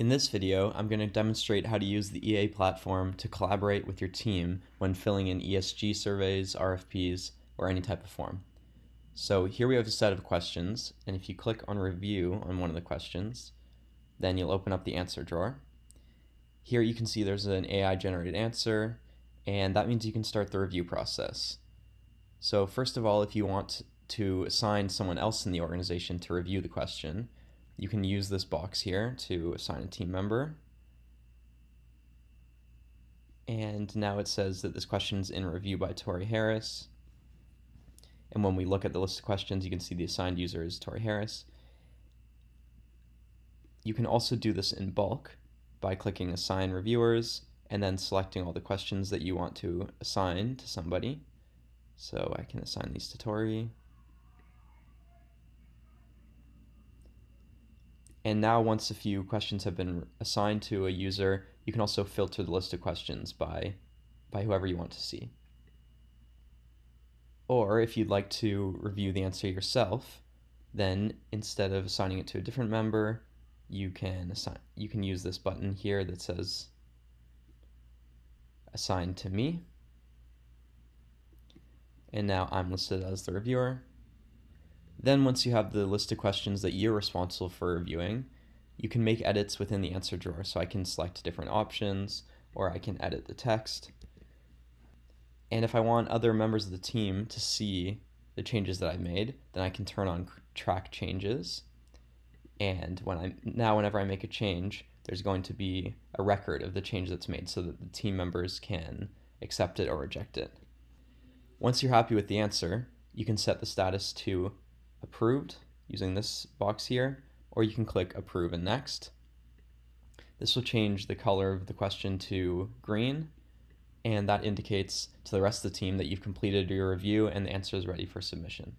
In this video, I'm going to demonstrate how to use the EA platform to collaborate with your team when filling in ESG surveys, RFPs, or any type of form. So here we have a set of questions, and if you click on Review on one of the questions, then you'll open up the answer drawer. Here you can see there's an AI-generated answer, and that means you can start the review process. So first of all, if you want to assign someone else in the organization to review the question, you can use this box here to assign a team member. And now it says that this question is in review by Tori Harris. And when we look at the list of questions, you can see the assigned user is Tori Harris. You can also do this in bulk by clicking Assign Reviewers and then selecting all the questions that you want to assign to somebody. So I can assign these to Tori. And now once a few questions have been assigned to a user, you can also filter the list of questions by whoever you want to see. Or if you'd like to review the answer yourself, then instead of assigning it to a different member, you can use this button here that says Assign to me. And now I'm listed as the reviewer. Then once you have the list of questions that you're responsible for reviewing, you can make edits within the answer drawer. So I can select different options, or I can edit the text. And if I want other members of the team to see the changes that I've made, then I can turn on track changes. And whenever I make a change, there's going to be a record of the change that's made so that the team members can accept it or reject it. Once you're happy with the answer, you can set the status to approved using this box here, or you can click approve and next. This will change the color of the question to green, and that indicates to the rest of the team that you've completed your review and the answer is ready for submission.